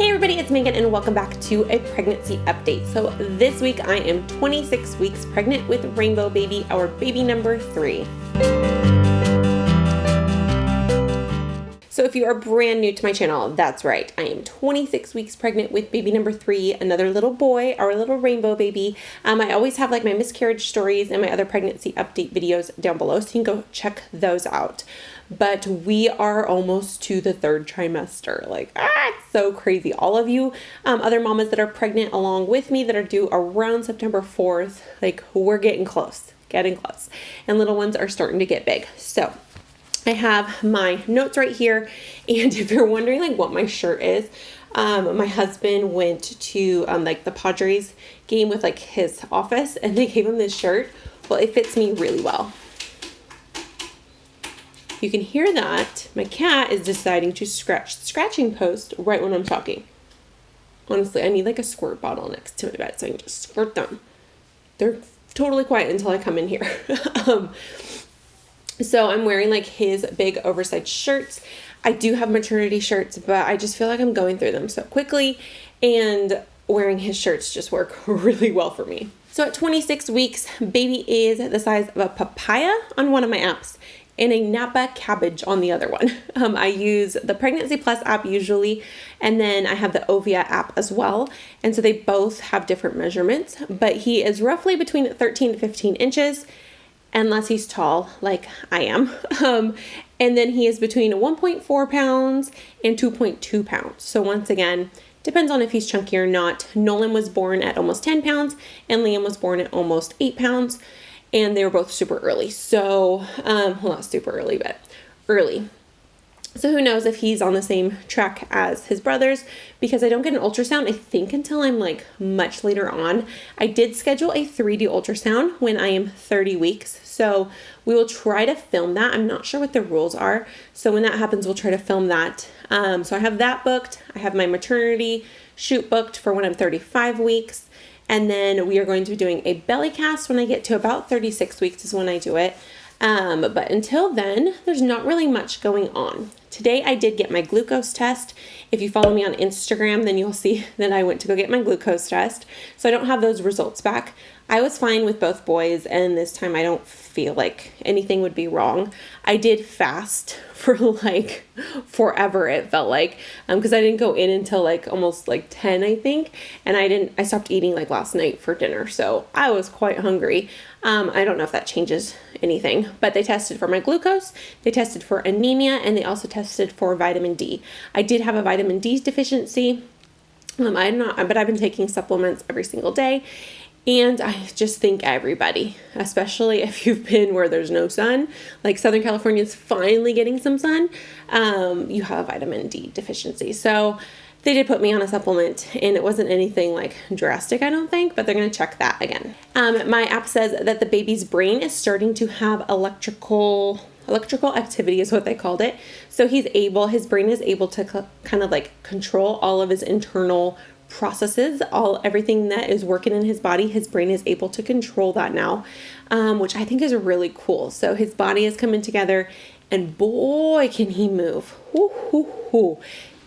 Hey everybody, it's Megan and welcome back to a pregnancy update. So this week I am 26 weeks pregnant with Rainbow Baby, our baby number 3. So if you are brand new to my channel, that's right. I am 26 weeks pregnant with baby number 3, another little boy, our little rainbow baby. I always have like my miscarriage stories and my other pregnancy update videos down below, so you can go check those out. But we are almost to the 3rd trimester. It's so crazy. All of you other mamas that are pregnant along with me that are due around September 4th, we're getting close. And little ones are starting to get big. So I have my notes right here, and if you're wondering what my shirt is, my husband went to the Padres game with his office, and they gave him this shirt. Well, it fits me really well. You can hear that my cat is deciding to scratch the scratching post right when I'm talking. Honestly, I need a squirt bottle next to my bed so I can just squirt them. They're totally quiet until I come in here. So I'm wearing his big oversized shirts. I do have maternity shirts, but I just feel like I'm going through them so quickly, and wearing his shirts just work really well for me. So at 26 weeks, baby is the size of a papaya on one of my apps and a Napa cabbage on the other one. I use the Pregnancy Plus app usually, and then I have the Ovia app as well. And so they both have different measurements, but he is roughly between 13 to 15 inches, unless he's tall like I am. And then he is between 1.4 pounds and 2.2 pounds. So once again, depends on if he's chunky or not. Nolan was born at almost 10 pounds and Liam was born at almost 8 pounds. And they were both super early. So, well, not super early, but early. So who knows if he's on the same track as his brothers, because I don't get an ultrasound, I think, until I'm much later on. I did schedule a 3D ultrasound when I am 30 weeks. So we will try to film that. I'm not sure what the rules are. So when that happens, we'll try to film that. So I have that booked. I have my maternity shoot booked for when I'm 35 weeks. And then we are going to be doing a belly cast when I get to about 36 weeks is when I do it. But until then, there's not really much going on. Today I did get my glucose test. If you follow me on Instagram, then you'll see that I went to go get my glucose test. So I don't have those results back. I was fine with both boys, and this time I don't feel like anything would be wrong. I did fast for forever, it felt like, because I didn't go in until almost 10, I think, and I stopped eating last night for dinner, so I was quite hungry. I don't know if that changes anything, but they tested for my glucose, they tested for anemia, and they also tested for vitamin D. I did have a vitamin D deficiency. But I've been taking supplements every single day. And I just think everybody, especially if you've been where there's no sun, Southern California is finally getting some sun, you have a vitamin D deficiency. So they did put me on a supplement, and it wasn't anything drastic, I don't think, but they're going to check that again. My app says that the baby's brain is starting to have electrical activity is what they called it. So his brain is able to kind of control all of his internal processes, everything that is working in his body. His brain is able to control that now, which I think is really cool. So his body is coming together, and boy, can he move.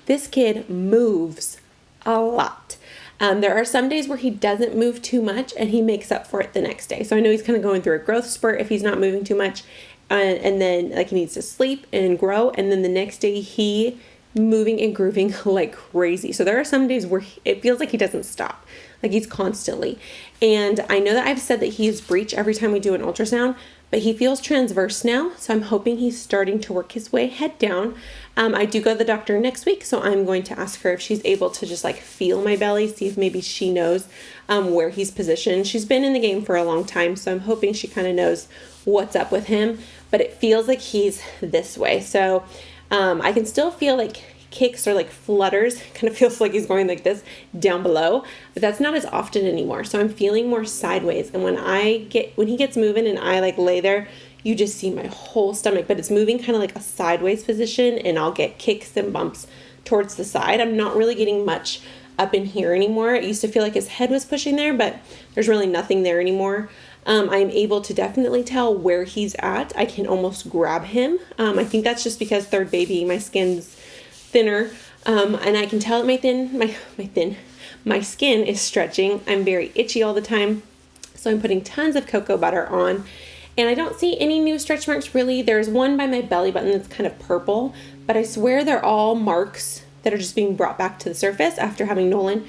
This kid moves a lot. There are some days where he doesn't move too much, and he makes up for it the next day. So I know he's kind of going through a growth spurt if he's not moving too much, and then he needs to sleep and grow, and then the next day he moving and grooving like crazy. So there are some days where it feels like he doesn't stop, he's constantly. And I know that I've said that he is breech every time we do an ultrasound, but he feels transverse now. So I'm hoping he's starting to work his way head down. I do go to the doctor next week, so I'm going to ask her if she's able to just feel my belly, see if maybe she knows where he's positioned. She's been in the game for a long time, so I'm hoping she kind of knows what's up with him, but it feels like he's this way. So I can still feel kicks or flutters. Kind of feels like he's going like this down below, but that's not as often anymore. So I'm feeling more sideways. And when he gets moving and I lay there, you just see my whole stomach, but it's moving kind of a sideways position, and I'll get kicks and bumps towards the side. I'm not really getting much up in here anymore. It used to feel like his head was pushing there, but there's really nothing there anymore. I'm able to definitely tell where he's at. I can almost grab him. I think that's just because third baby, my skin's thinner. And I can tell that my skin is stretching. I'm very itchy all the time. So I'm putting tons of cocoa butter on, and I don't see any new stretch marks really. There's one by my belly button that's kind of purple, but I swear they're all marks that are just being brought back to the surface after having Nolan,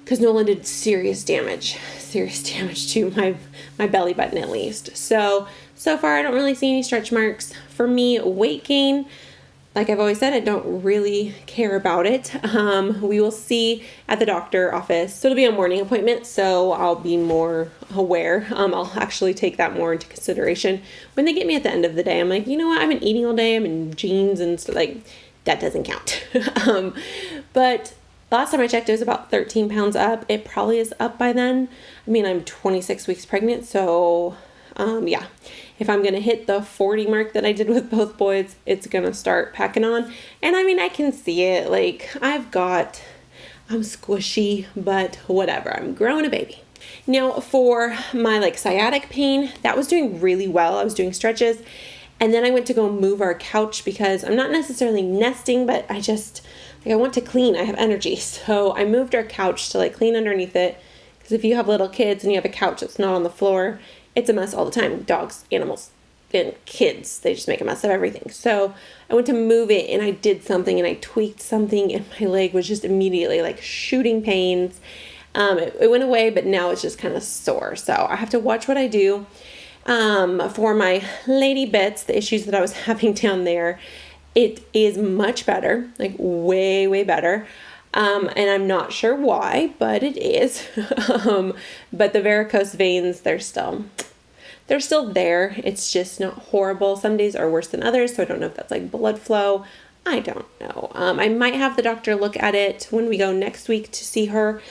because Nolan did serious damage to my belly button at least. So far I don't really see any stretch marks. For me, weight gain, like I've always said, I don't really care about it. We will see at the doctor office. So it'll be a morning appointment, so I'll be more aware. I'll actually take that more into consideration. When they get me at the end of the day, I'm like, you know what? I've been eating all day. I'm in jeans and stuff. Like, that doesn't count. But last time I checked, it was about 13 pounds up. It probably is up by then. I mean, I'm 26 weeks pregnant, so yeah. If I'm going to hit the 40 mark that I did with both boys, it's going to start packing on. And I mean, I can see it. Like, I'm squishy, but whatever. I'm growing a baby. Now, for my like sciatic pain, that was doing really well. I was doing stretches. And then I went to go move our couch because I'm not necessarily nesting, but I want to clean. I have energy. So I moved our couch to like clean underneath it. Because if you have little kids and you have a couch that's not on the floor, it's a mess all the time. Dogs, animals, and kids, they just make a mess of everything. So I went to move it and I did something and I tweaked something and my leg was just immediately like shooting pains. It went away, but now it's just kind of sore. So I have to watch what I do. For my lady bits, the issues that I was having down there, it is much better, like way, way better. And I'm not sure why, but it is. But the varicose veins, they're still there. It's just not horrible. Some days are worse than others. So I don't know if that's like blood flow. I don't know. I might have the doctor look at it when we go next week to see her,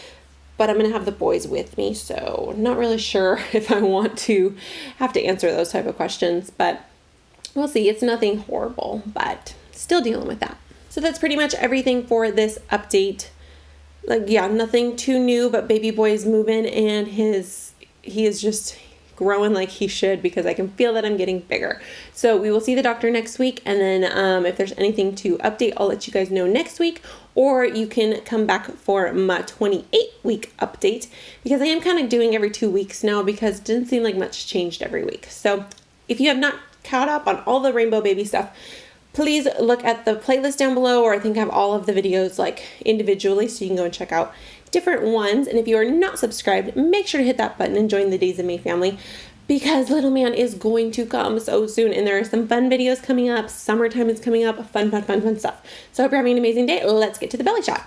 but I'm going to have the boys with me. So not really sure if I want to have to answer those type of questions, but we'll see. It's nothing horrible, but still dealing with that. So that's pretty much everything for this update. Like, yeah, nothing too new, but baby boy is moving and he is just growing like he should because I can feel that I'm getting bigger. So we will see the doctor next week. And then if there's anything to update, I'll let you guys know next week, or you can come back for my 28-week update because I am kind of doing every 2 weeks now because it didn't seem like much changed every week. So if you have not caught up on all the rainbow baby stuff, please look at the playlist down below, or I think I have all of the videos like individually, so you can go and check out different ones. And if you are not subscribed, make sure to hit that button and join the Days of May family because little man is going to come so soon. And there are some fun videos coming up. Summertime is coming up. Fun stuff. So I hope you're having an amazing day. Let's get to the belly shot.